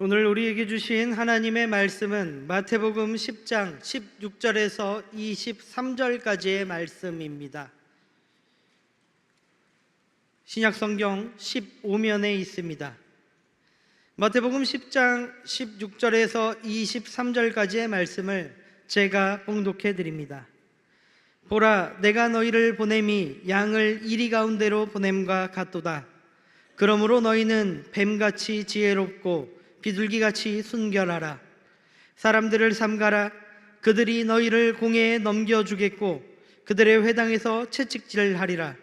오늘 우리에게 주신 하나님의 말씀은 마태복음 10장 16절에서 23절까지의 말씀입니다. 신약성경 15면에 있습니다. 마태복음 10장 16절에서 23절까지의 말씀을 제가 봉독해 드립니다. 보라, 내가 너희를 보냄이 양을 이리 가운데로 보냄과 같도다. 그러므로 너희는 뱀같이 지혜롭고 비둘기같이 순결하라. 사람들을 삼가라. 그들이 너희를 공회에 넘겨주겠고 그들의 회당에서 채찍질하리라.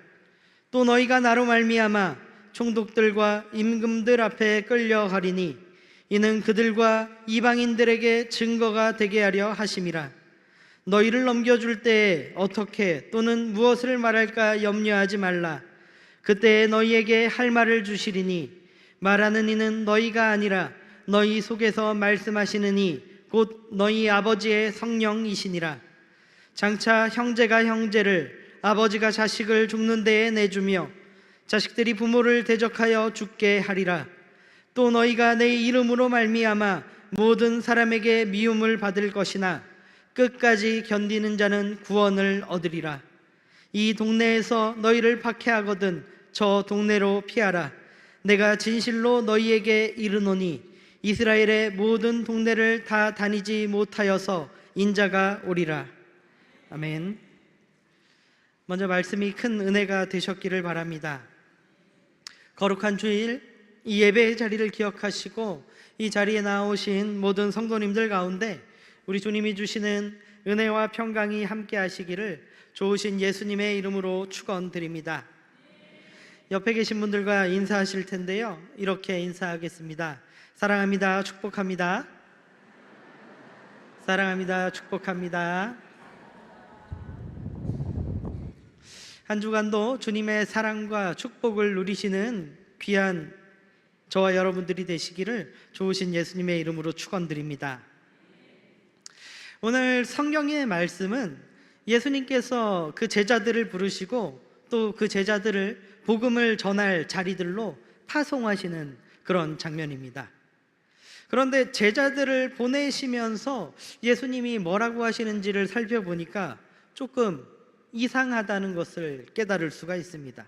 또 너희가 나로 말미암아 총독들과 임금들 앞에 끌려가리니 이는 그들과 이방인들에게 증거가 되게 하려 하심이라. 너희를 넘겨줄 때에 어떻게 또는 무엇을 말할까 염려하지 말라. 그때에 너희에게 할 말을 주시리니 말하는 이는 너희가 아니라 너희 속에서 말씀하시는 이 곧 너희 아버지의 성령이시니라. 장차 형제가 형제를, 아버지가 자식을 죽는 데에 내주며 자식들이 부모를 대적하여 죽게 하리라. 또 너희가 내 이름으로 말미암아 모든 사람에게 미움을 받을 것이나 끝까지 견디는 자는 구원을 얻으리라. 이 동네에서 너희를 박해하거든 저 동네로 피하라. 내가 진실로 너희에게 이르노니 이스라엘의 모든 동네를 다 다니지 못하여서 인자가 오리라. 아멘. 먼저 말씀이 큰 은혜가 되셨기를 바랍니다. 거룩한 주일, 이 예배의 자리를 기억하시고 이 자리에 나오신 모든 성도님들 가운데 우리 주님이 주시는 은혜와 평강이 함께 하시기를 좋으신 예수님의 이름으로 축원드립니다. 옆에 계신 분들과 인사하실 텐데요, 이렇게 인사하겠습니다. 사랑합니다. 축복합니다. 사랑합니다. 축복합니다. 한 주간도 주님의 사랑과 축복을 누리시는 귀한 저와 여러분들이 되시기를 좋으신 예수님의 이름으로 축원드립니다. 오늘 성경의 말씀은 예수님께서 그 제자들을 부르시고 또 그 제자들을 복음을 전할 자리들로 파송하시는 그런 장면입니다. 그런데 제자들을 보내시면서 예수님이 뭐라고 하시는지를 살펴보니까 조금 이상하다는 것을 깨달을 수가 있습니다.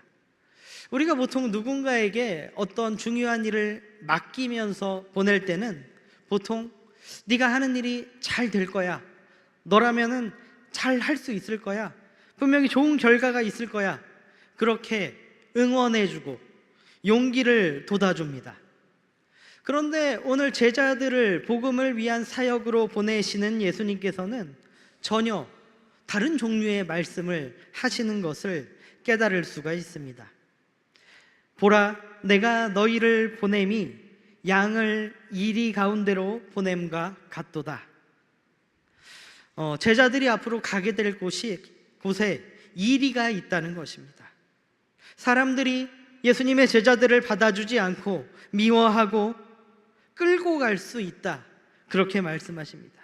우리가 보통 누군가에게 어떤 중요한 일을 맡기면서 보낼 때는 보통 네가 하는 일이 잘 될 거야, 너라면은 잘 할 수 있을 거야, 분명히 좋은 결과가 있을 거야, 그렇게 응원해주고 용기를 돋아줍니다. 그런데 오늘 제자들을 복음을 위한 사역으로 보내시는 예수님께서는 전혀 다른 종류의 말씀을 하시는 것을 깨달을 수가 있습니다. 보라, 내가 너희를 보냄이 양을 이리 가운데로 보냄과 같도다. 제자들이 앞으로 가게 될 곳에 이리가 있다는 것입니다. 사람들이 예수님의 제자들을 받아주지 않고 미워하고 끌고 갈 수 있다, 그렇게 말씀하십니다.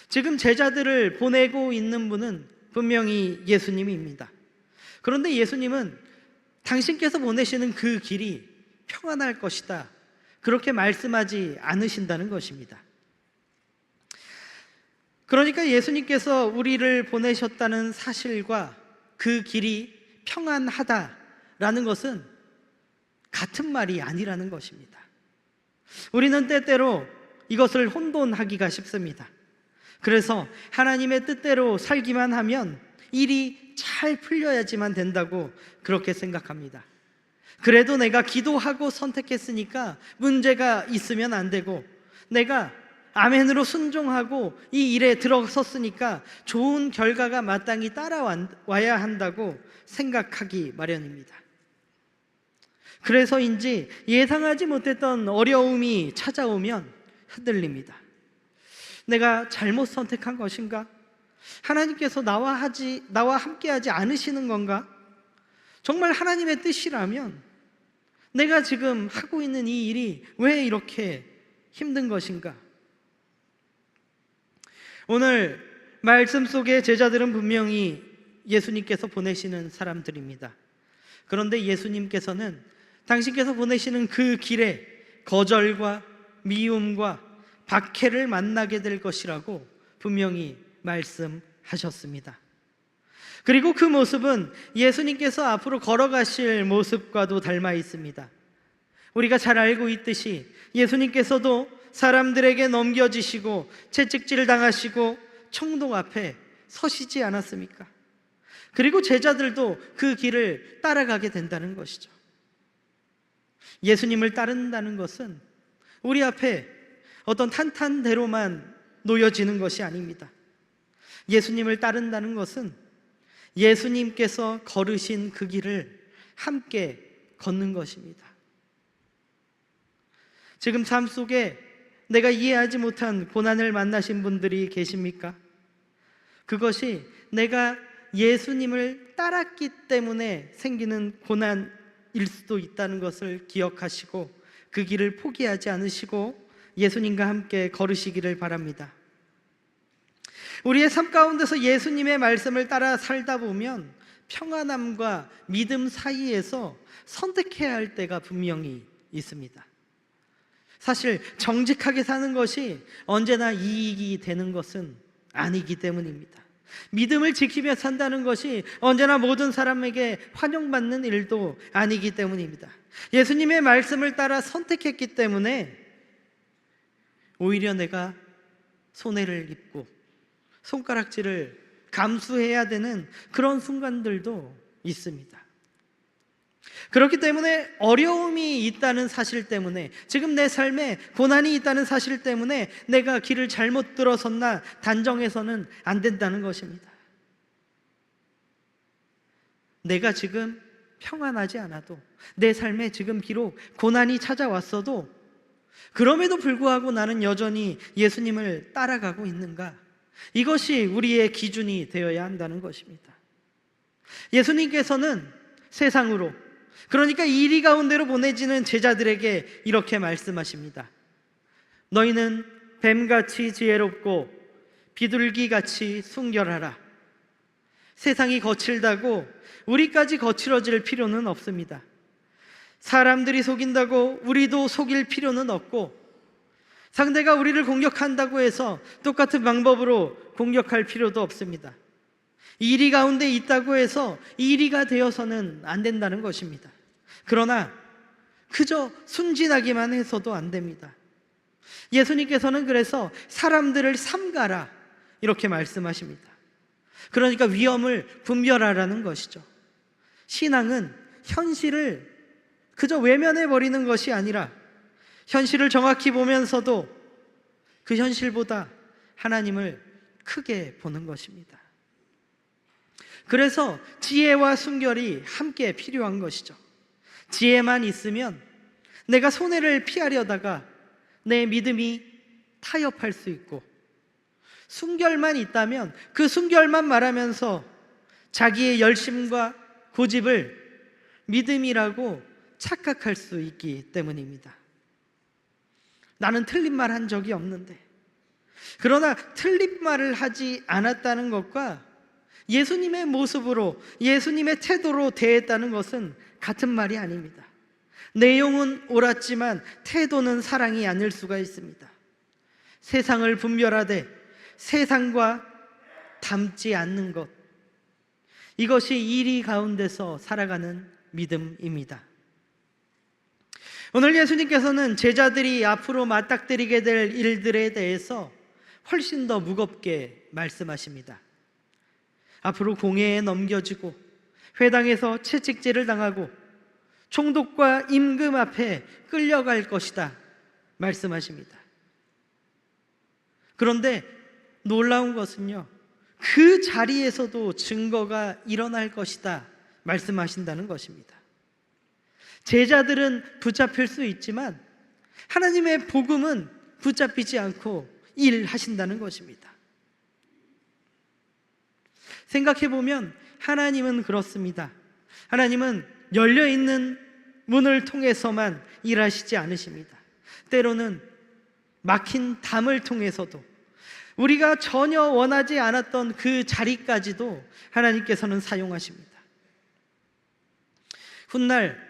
지금 제자들을 보내고 있는 분은 분명히 예수님입니다. 그런데 예수님은 당신께서 보내시는 그 길이 평안할 것이다, 그렇게 말씀하지 않으신다는 것입니다. 그러니까 예수님께서 우리를 보내셨다는 사실과 그 길이 평안하다라는 것은 같은 말이 아니라는 것입니다. 우리는 때때로 이것을 혼돈하기가 쉽습니다. 그래서 하나님의 뜻대로 살기만 하면 일이 잘 풀려야지만 된다고 그렇게 생각합니다. 그래도 내가 기도하고 선택했으니까 문제가 있으면 안 되고, 내가 아멘으로 순종하고 이 일에 들어섰으니까 좋은 결과가 마땅히 따라와야 한다고 생각하기 마련입니다. 그래서인지 예상하지 못했던 어려움이 찾아오면 흔들립니다. 내가 잘못 선택한 것인가? 하나님께서 나와 함께하지 않으시는 건가? 정말 하나님의 뜻이라면 내가 지금 하고 있는 이 일이 왜 이렇게 힘든 것인가? 오늘 말씀 속의 제자들은 분명히 예수님께서 보내시는 사람들입니다. 그런데 예수님께서는 당신께서 보내시는 그 길에 거절과 미움과 박해를 만나게 될 것이라고 분명히 말씀하셨습니다. 그리고 그 모습은 예수님께서 앞으로 걸어가실 모습과도 닮아 있습니다. 우리가 잘 알고 있듯이 예수님께서도 사람들에게 넘겨지시고 채찍질 당하시고 총독 앞에 서시지 않았습니까? 그리고 제자들도 그 길을 따라가게 된다는 것이죠. 예수님을 따른다는 것은 우리 앞에 어떤 탄탄대로만 놓여지는 것이 아닙니다. 예수님을 따른다는 것은 예수님께서 걸으신 그 길을 함께 걷는 것입니다. 지금 삶 속에 내가 이해하지 못한 고난을 만나신 분들이 계십니까? 그것이 내가 예수님을 따랐기 때문에 생기는 고난일 수도 있다는 것을 기억하시고 그 길을 포기하지 않으시고 예수님과 함께 걸으시기를 바랍니다. 우리의 삶 가운데서 예수님의 말씀을 따라 살다 보면 평안함과 믿음 사이에서 선택해야 할 때가 분명히 있습니다. 사실 정직하게 사는 것이 언제나 이익이 되는 것은 아니기 때문입니다. 믿음을 지키며 산다는 것이 언제나 모든 사람에게 환영받는 일도 아니기 때문입니다. 예수님의 말씀을 따라 선택했기 때문에 오히려 내가 손해를 입고 손가락질을 감수해야 되는 그런 순간들도 있습니다. 그렇기 때문에 어려움이 있다는 사실 때문에, 지금 내 삶에 고난이 있다는 사실 때문에 내가 길을 잘못 들어섰나 단정해서는 안 된다는 것입니다. 내가 지금 평안하지 않아도, 내 삶에 지금 비록 고난이 찾아왔어도 그럼에도 불구하고 나는 여전히 예수님을 따라가고 있는가? 이것이 우리의 기준이 되어야 한다는 것입니다. 예수님께서는 세상으로, 그러니까 이리 가운데로 보내지는 제자들에게 이렇게 말씀하십니다. 너희는 뱀같이 지혜롭고 비둘기같이 순결하라. 세상이 거칠다고 우리까지 거칠어질 필요는 없습니다. 사람들이 속인다고 우리도 속일 필요는 없고, 상대가 우리를 공격한다고 해서 똑같은 방법으로 공격할 필요도 없습니다. 이리 가운데 있다고 해서 이리가 되어서는 안 된다는 것입니다. 그러나 그저 순진하기만 해서도 안 됩니다. 예수님께서는 그래서 사람들을 삼가라 이렇게 말씀하십니다. 그러니까 위험을 분별하라는 것이죠. 신앙은 현실을 그저 외면해 버리는 것이 아니라 현실을 정확히 보면서도 그 현실보다 하나님을 크게 보는 것입니다. 그래서 지혜와 순결이 함께 필요한 것이죠. 지혜만 있으면 내가 손해를 피하려다가 내 믿음이 타협할 수 있고, 순결만 있다면 그 순결만 말하면서 자기의 열심과 고집을 믿음이라고 착각할 수 있기 때문입니다. 나는 틀린 말 한 적이 없는데, 그러나 틀린 말을 하지 않았다는 것과 예수님의 모습으로, 예수님의 태도로 대했다는 것은 같은 말이 아닙니다. 내용은 옳았지만 태도는 사랑이 아닐 수가 있습니다. 세상을 분별하되 세상과 닮지 않는 것, 이것이 이리 가운데서 살아가는 믿음입니다. 오늘 예수님께서는 제자들이 앞으로 맞닥뜨리게 될 일들에 대해서 훨씬 더 무겁게 말씀하십니다. 앞으로 공회에 넘겨지고 회당에서 채찍질을 당하고 총독과 임금 앞에 끌려갈 것이다 말씀하십니다. 그런데 놀라운 것은요, 그 자리에서도 증거가 일어날 것이다 말씀하신다는 것입니다. 제자들은 붙잡힐 수 있지만 하나님의 복음은 붙잡히지 않고 일하신다는 것입니다. 생각해보면 하나님은 그렇습니다. 하나님은 열려있는 문을 통해서만 일하시지 않으십니다. 때로는 막힌 담을 통해서도, 우리가 전혀 원하지 않았던 그 자리까지도 하나님께서는 사용하십니다. 훗날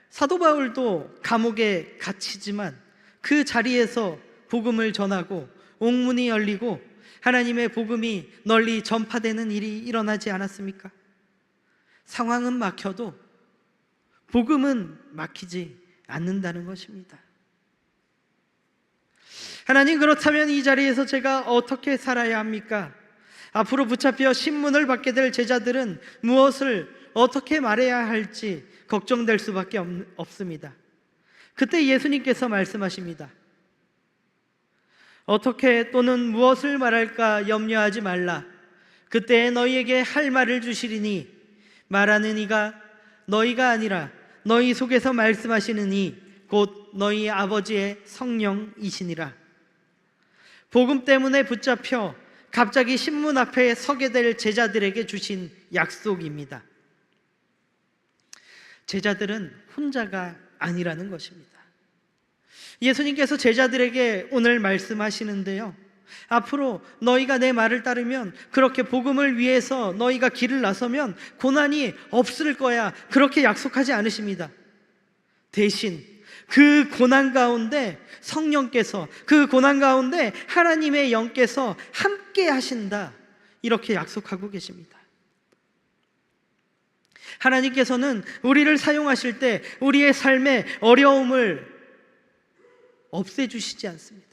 사도 바울도 감옥에 갇히지만 그 자리에서 복음을 전하고 옥문이 열리고 하나님의 복음이 널리 전파되는 일이 일어나지 않았습니까? 상황은 막혀도 복음은 막히지 않는다는 것입니다. 하나님, 그렇다면 이 자리에서 제가 어떻게 살아야 합니까? 앞으로 붙잡혀 신문을 받게 될 제자들은 무엇을 어떻게 말해야 할지 걱정될 수밖에 없습니다. 그때 예수님께서 말씀하십니다. 어떻게 또는 무엇을 말할까 염려하지 말라. 그때 너희에게 할 말을 주시리니 말하는 이가 너희가 아니라 너희 속에서 말씀하시는 이 곧 너희 아버지의 성령이시니라. 복음 때문에 붙잡혀 갑자기 신문 앞에 서게 될 제자들에게 주신 약속입니다. 제자들은 혼자가 아니라는 것입니다. 예수님께서 제자들에게 오늘 말씀하시는데요, 앞으로 너희가 내 말을 따르면, 그렇게 복음을 위해서 너희가 길을 나서면 고난이 없을 거야, 그렇게 약속하지 않으십니다. 대신 그 고난 가운데 성령께서, 그 고난 가운데 하나님의 영께서 함께 하신다, 이렇게 약속하고 계십니다. 하나님께서는 우리를 사용하실 때 우리의 삶의 어려움을 없애주시지 않습니다.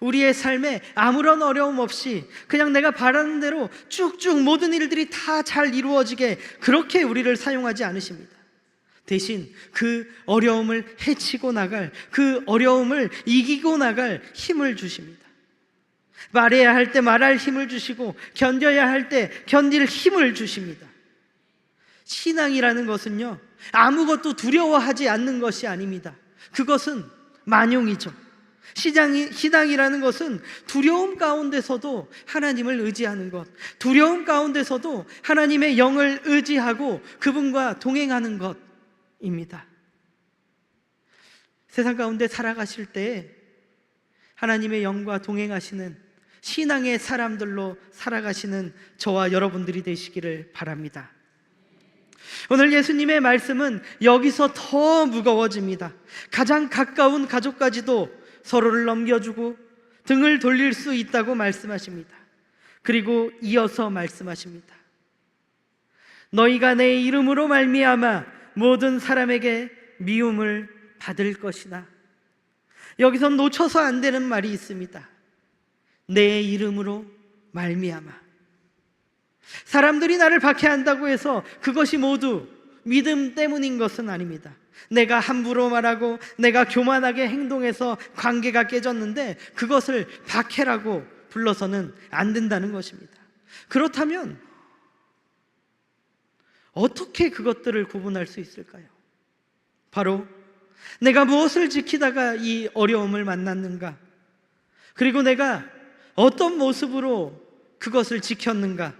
우리의 삶에 아무런 어려움 없이 그냥 내가 바라는 대로 쭉쭉 모든 일들이 다 잘 이루어지게 그렇게 우리를 사용하지 않으십니다. 대신 그 어려움을 헤치고 나갈, 그 어려움을 이기고 나갈 힘을 주십니다. 말해야 할 때 말할 힘을 주시고 견뎌야 할 때 견딜 힘을 주십니다. 신앙이라는 것은요, 아무것도 두려워하지 않는 것이 아닙니다. 그것은 만용이죠. 신앙이라는 것은 두려움 가운데서도 하나님을 의지하는 것, 두려움 가운데서도 하나님의 영을 의지하고 그분과 동행하는 것입니다. 세상 가운데 살아가실 때 하나님의 영과 동행하시는 신앙의 사람들로 살아가시는 저와 여러분들이 되시기를 바랍니다. 오늘 예수님의 말씀은 여기서 더 무거워집니다. 가장 가까운 가족까지도 서로를 넘겨주고 등을 돌릴 수 있다고 말씀하십니다. 그리고 이어서 말씀하십니다. 너희가 내 이름으로 말미암아 모든 사람에게 미움을 받을 것이나, 여기서 놓쳐서 안 되는 말이 있습니다. 내 이름으로 말미암아. 사람들이 나를 박해한다고 해서 그것이 모두 믿음 때문인 것은 아닙니다. 내가 함부로 말하고 내가 교만하게 행동해서 관계가 깨졌는데 그것을 박해라고 불러서는 안 된다는 것입니다. 그렇다면 어떻게 그것들을 구분할 수 있을까요? 바로 내가 무엇을 지키다가 이 어려움을 만났는가, 그리고 내가 어떤 모습으로 그것을 지켰는가,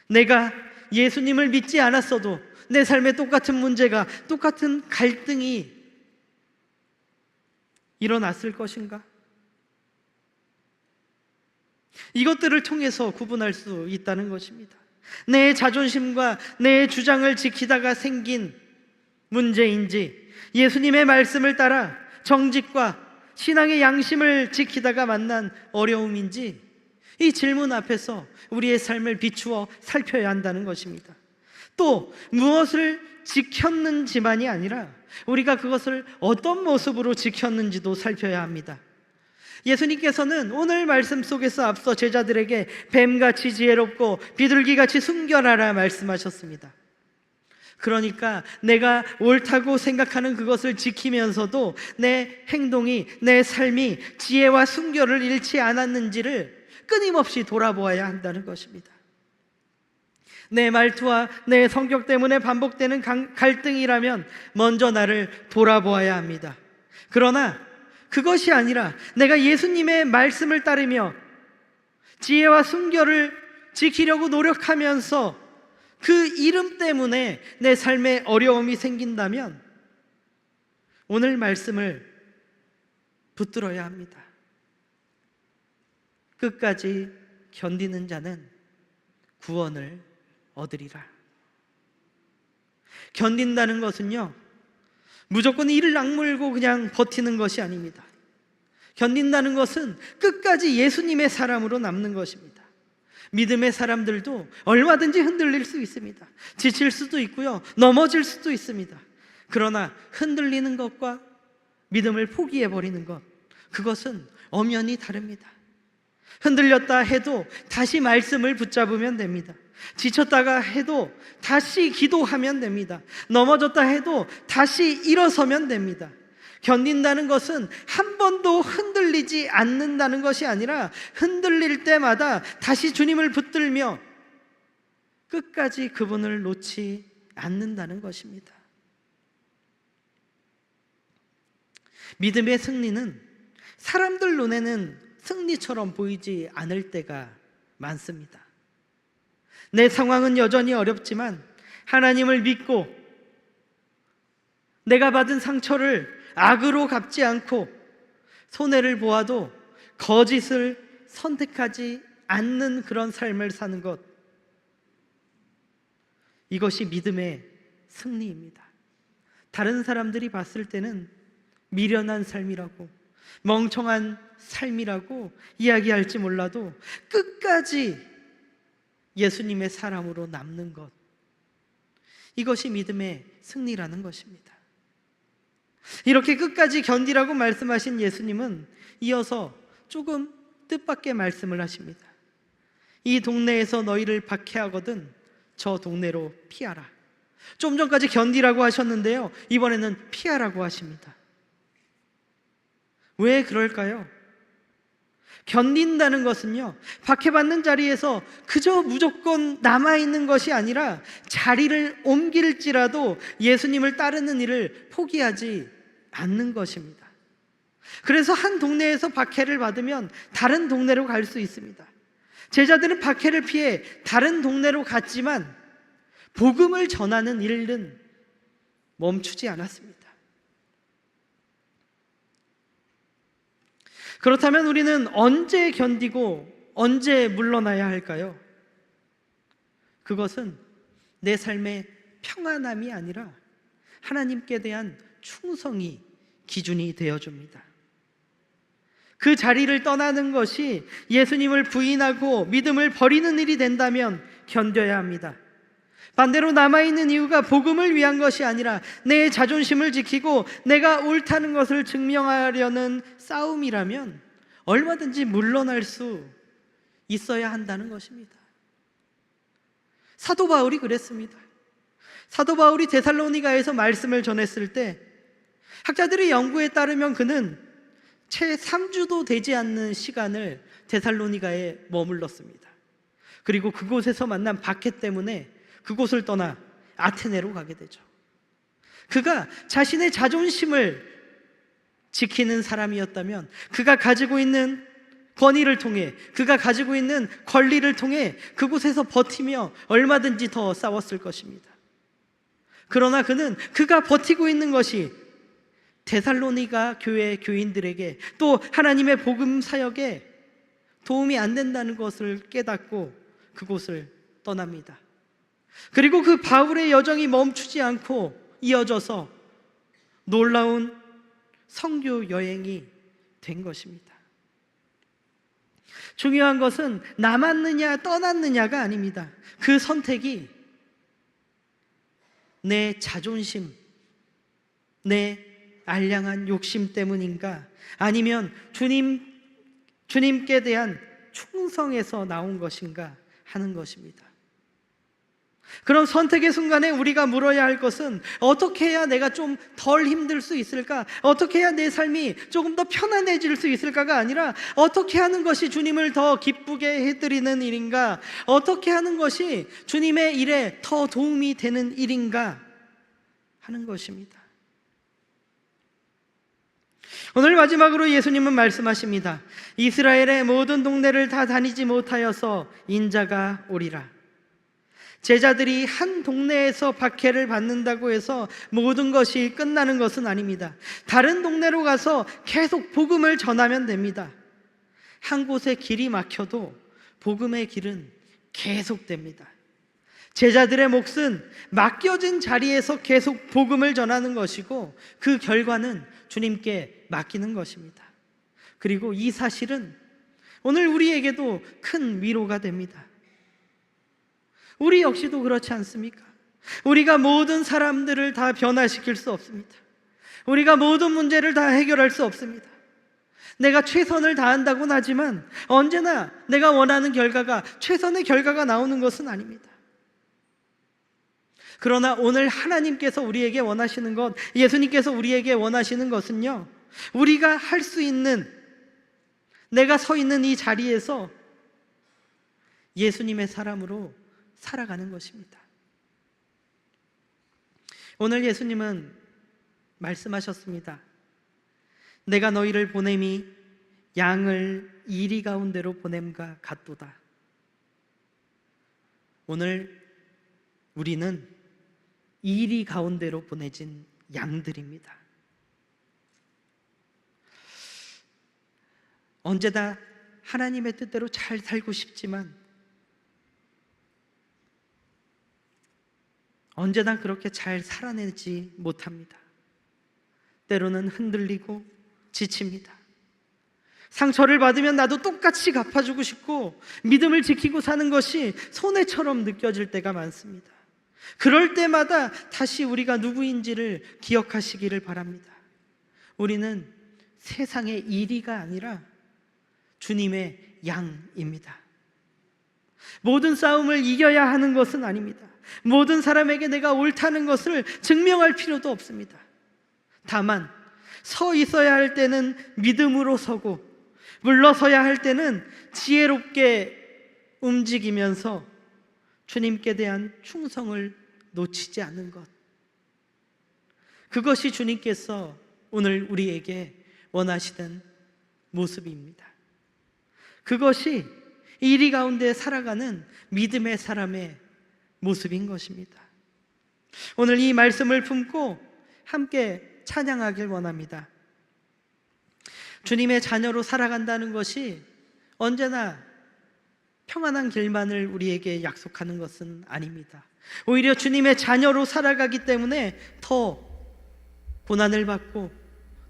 내가 예수님을 믿지 않았어도 내 삶에 똑같은 문제가, 똑같은 갈등이 일어났을 것인가? 이것들을 통해서 구분할 수 있다는 것입니다. 내 자존심과 내 주장을 지키다가 생긴 문제인지, 예수님의 말씀을 따라 정직과 신앙의 양심을 지키다가 만난 어려움인지, 이 질문 앞에서 우리의 삶을 비추어 살펴야 한다는 것입니다. 또 무엇을 지켰는지만이 아니라 우리가 그것을 어떤 모습으로 지켰는지도 살펴야 합니다. 예수님께서는 오늘 말씀 속에서 앞서 제자들에게 뱀같이 지혜롭고 비둘기같이 순결하라 말씀하셨습니다. 그러니까 내가 옳다고 생각하는 그것을 지키면서도 내 행동이, 내 삶이 지혜와 순결을 잃지 않았는지를 끊임없이 돌아보아야 한다는 것입니다. 내 말투와 내 성격 때문에 반복되는 갈등이라면 먼저 나를 돌아보아야 합니다. 그러나 그것이 아니라 내가 예수님의 말씀을 따르며 지혜와 순결을 지키려고 노력하면서 그 이름 때문에 내 삶에 어려움이 생긴다면 오늘 말씀을 붙들어야 합니다. 끝까지 견디는 자는 구원을 얻으리라. 견딘다는 것은요, 무조건 이를 악물고 그냥 버티는 것이 아닙니다. 견딘다는 것은 끝까지 예수님의 사람으로 남는 것입니다. 믿음의 사람들도 얼마든지 흔들릴 수 있습니다. 지칠 수도 있고요, 넘어질 수도 있습니다. 그러나 흔들리는 것과 믿음을 포기해버리는 것, 그것은 엄연히 다릅니다. 흔들렸다 해도 다시 말씀을 붙잡으면 됩니다. 지쳤다가 해도 다시 기도하면 됩니다. 넘어졌다 해도 다시 일어서면 됩니다. 견딘다는 것은 한 번도 흔들리지 않는다는 것이 아니라 흔들릴 때마다 다시 주님을 붙들며 끝까지 그분을 놓지 않는다는 것입니다. 믿음의 승리는 사람들 눈에는 승리처럼 보이지 않을 때가 많습니다. 내 상황은 여전히 어렵지만 하나님을 믿고 내가 받은 상처를 악으로 갚지 않고 손해를 보아도 거짓을 선택하지 않는 그런 삶을 사는 것, 이것이 믿음의 승리입니다. 다른 사람들이 봤을 때는 미련한 삶이라고, 멍청한 삶이라고 이야기할지 몰라도 끝까지 예수님의 사람으로 남는 것, 이것이 믿음의 승리라는 것입니다. 이렇게 끝까지 견디라고 말씀하신 예수님은 이어서 조금 뜻밖의 말씀을 하십니다. 이 동네에서 너희를 박해하거든 저 동네로 피하라. 좀 전까지 견디라고 하셨는데요, 이번에는 피하라고 하십니다. 왜 그럴까요? 견딘다는 것은요, 박해받는 자리에서 그저 무조건 남아있는 것이 아니라 자리를 옮길지라도 예수님을 따르는 일을 포기하지 않는 것입니다. 그래서 한 동네에서 박해를 받으면 다른 동네로 갈 수 있습니다. 제자들은 박해를 피해 다른 동네로 갔지만 복음을 전하는 일은 멈추지 않았습니다. 그렇다면 우리는 언제 견디고 언제 물러나야 할까요? 그것은 내 삶의 평안함이 아니라 하나님께 대한 충성이 기준이 되어줍니다. 그 자리를 떠나는 것이 예수님을 부인하고 믿음을 버리는 일이 된다면 견뎌야 합니다. 반대로 남아있는 이유가 복음을 위한 것이 아니라 내 자존심을 지키고 내가 옳다는 것을 증명하려는 싸움이라면 얼마든지 물러날 수 있어야 한다는 것입니다. 사도 바울이 그랬습니다. 사도 바울이 데살로니가에서 말씀을 전했을 때 학자들의 연구에 따르면 그는 채 3주도 되지 않는 시간을 데살로니가에 머물렀습니다. 그리고 그곳에서 만난 박해 때문에 그곳을 떠나 아테네로 가게 되죠. 그가 자신의 자존심을 지키는 사람이었다면, 그가 가지고 있는 권위를 통해, 그가 가지고 있는 권리를 통해 그곳에서 버티며 얼마든지 더 싸웠을 것입니다. 그러나 그가 버티고 있는 것이 데살로니가 교회 교인들에게 또 하나님의 복음 사역에 도움이 안 된다는 것을 깨닫고 그곳을 떠납니다. 그리고 그 바울의 여정이 멈추지 않고 이어져서 놀라운 선교 여행이 된 것입니다. 중요한 것은 남았느냐 떠났느냐가 아닙니다. 그 선택이 내 자존심, 내 알량한 욕심 때문인가, 아니면 주님께 대한 충성에서 나온 것인가 하는 것입니다. 그런 선택의 순간에 우리가 물어야 할 것은 어떻게 해야 내가 좀 덜 힘들 수 있을까? 어떻게 해야 내 삶이 조금 더 편안해질 수 있을까가 아니라 어떻게 하는 것이 주님을 더 기쁘게 해드리는 일인가? 어떻게 하는 것이 주님의 일에 더 도움이 되는 일인가 하는 것입니다. 오늘 마지막으로 예수님은 말씀하십니다. 이스라엘의 모든 동네를 다 다니지 못하여서 인자가 오리라. 제자들이 한 동네에서 박해를 받는다고 해서 모든 것이 끝나는 것은 아닙니다. 다른 동네로 가서 계속 복음을 전하면 됩니다. 한 곳에 길이 막혀도 복음의 길은 계속됩니다. 제자들의 몫은 맡겨진 자리에서 계속 복음을 전하는 것이고 그 결과는 주님께 맡기는 것입니다. 그리고 이 사실은 오늘 우리에게도 큰 위로가 됩니다. 우리 역시도 그렇지 않습니까? 우리가 모든 사람들을 다 변화시킬 수 없습니다. 우리가 모든 문제를 다 해결할 수 없습니다. 내가 최선을 다한다고는 하지만 언제나 내가 원하는 결과가 최선의 결과가 나오는 것은 아닙니다. 그러나 오늘 하나님께서 우리에게 원하시는 것, 예수님께서 우리에게 원하시는 것은요, 우리가 할 수 있는, 내가 서 있는 이 자리에서 예수님의 사람으로 살아가는 것입니다. 오늘 예수님은 말씀하셨습니다. 내가 너희를 보냄이 양을 이리 가운데로 보냄과 같도다. 오늘 우리는 이리 가운데로 보내진 양들입니다. 언제나 하나님의 뜻대로 잘 살고 싶지만 언제나 그렇게 잘 살아내지 못합니다. 때로는 흔들리고 지칩니다. 상처를 받으면 나도 똑같이 갚아주고 싶고 믿음을 지키고 사는 것이 손해처럼 느껴질 때가 많습니다. 그럴 때마다 다시 우리가 누구인지를 기억하시기를 바랍니다. 우리는 세상의 이리가 아니라 주님의 양입니다. 모든 싸움을 이겨야 하는 것은 아닙니다. 모든 사람에게 내가 옳다는 것을 증명할 필요도 없습니다. 다만 서 있어야 할 때는 믿음으로 서고 물러서야 할 때는 지혜롭게 움직이면서 주님께 대한 충성을 놓치지 않는 것, 그것이 주님께서 오늘 우리에게 원하시는 모습입니다. 그것이 이리 가운데 살아가는 믿음의 사람의 모습인 것입니다. 오늘 이 말씀을 품고 함께 찬양하길 원합니다. 주님의 자녀로 살아간다는 것이 언제나 평안한 길만을 우리에게 약속하는 것은 아닙니다. 오히려 주님의 자녀로 살아가기 때문에 더 고난을 받고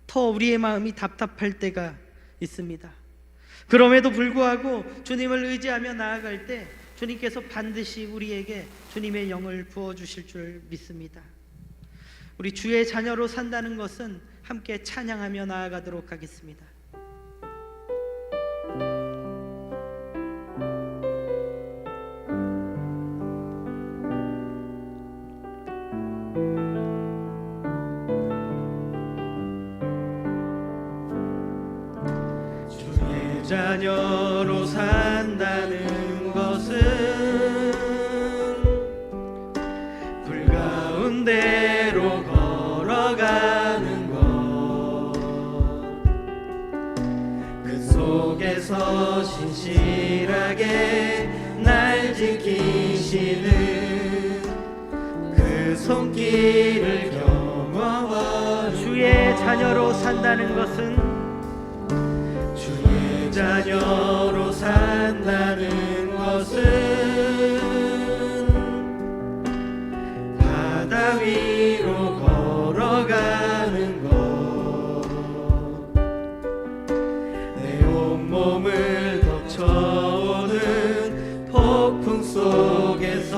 더 우리의 마음이 답답할 때가 있습니다. 그럼에도 불구하고 주님을 의지하며 나아갈 때 주님께서 반드시 우리에게 주님의 영을 부어주실 줄 믿습니다. 우리 주의 자녀로 산다는 것은 함께 찬양하며 나아가도록 하겠습니다. 주의 자녀로 산다는 것은 불 가운데로 걸어가는 것, 그 속에서 신실하게 날 지키시는 그 손길을 경험하는 주의 자녀로 산다는 것은 자녀로 산다는 것은 바다 위로 걸어가는 것, 내 온몸을 덮쳐오는 폭풍 속에서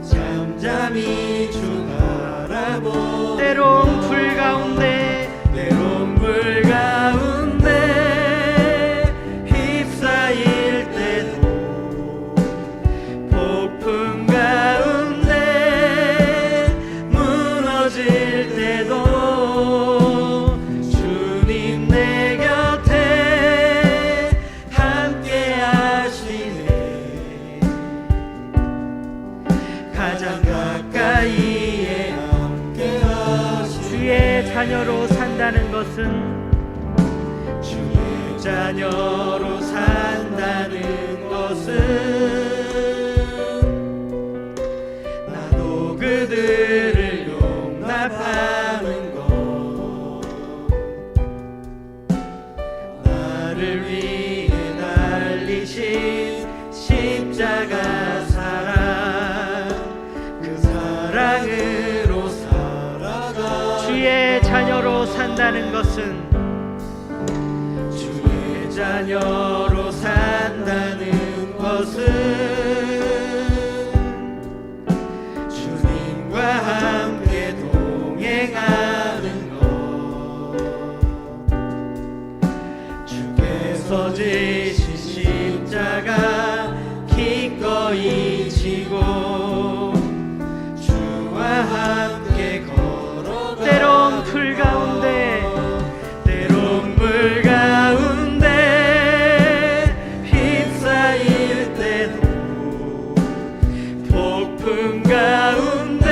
잠잠히 주 바라보는 때론 불 가운데 때론 불 가운데 자녀로 산다는 것은 주의 자녀로 산다는 것은 나도 그들을 용납하는 것, 나를 위해 달리신 십자가 사랑 산다는 것은 주의 자녀로 산다는 것은 주님과 함께 동행하는 것, 주께서 지신 십자가 기꺼이 지고 주와 함께 걸어가, 때론 불 가운데 휩싸일 때도 폭풍 가운데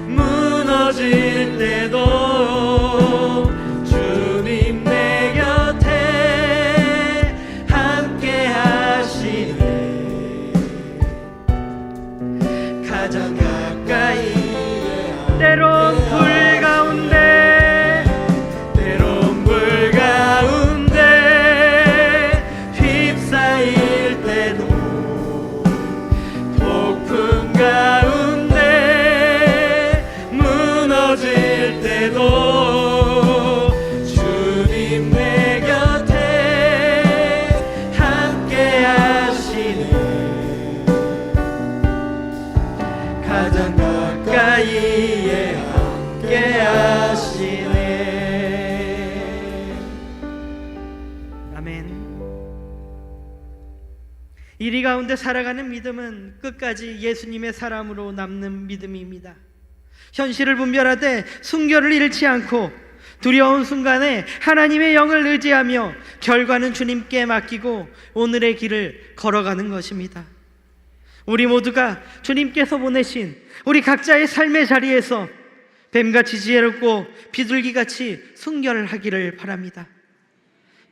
무너질 때도 주님 내 곁에 함께 하시네. 가장 가까이 때론 불 가운데 휩싸일 때도 폭풍 가운데 무너질 때도 주님 내 곁에 함께 하시네. 가장 가까이에 함께 하시네. 아멘. 이리 가운데 살아가는 믿음은 끝까지 예수님의 사람으로 남는 믿음입니다. 현실을 분별하되 순결을 잃지 않고 두려운 순간에 하나님의 영을 의지하며 결과는 주님께 맡기고 오늘의 길을 걸어가는 것입니다. 우리 모두가 주님께서 보내신 우리 각자의 삶의 자리에서 뱀같이 지혜롭고 비둘기같이 순결하기를 바랍니다.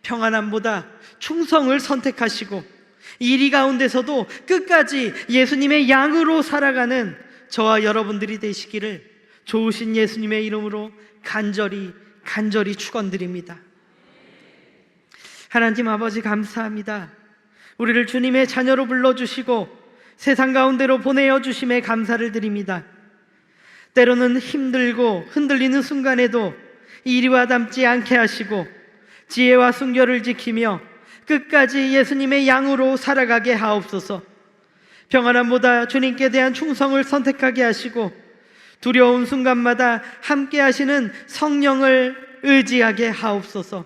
평안함보다 충성을 선택하시고 이리 가운데서도 끝까지 예수님의 양으로 살아가는 저와 여러분들이 되시기를 좋으신 예수님의 이름으로 간절히 축원드립니다. 하나님 아버지 감사합니다. 우리를 주님의 자녀로 불러주시고 세상 가운데로 보내어 주심에 감사를 드립니다. 때로는 힘들고 흔들리는 순간에도 이리와 닮지 않게 하시고 지혜와 순결을 지키며 끝까지 예수님의 양으로 살아가게 하옵소서. 평안함보다 주님께 대한 충성을 선택하게 하시고 두려운 순간마다 함께 하시는 성령을 의지하게 하옵소서.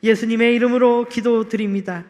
예수님의 이름으로 기도드립니다.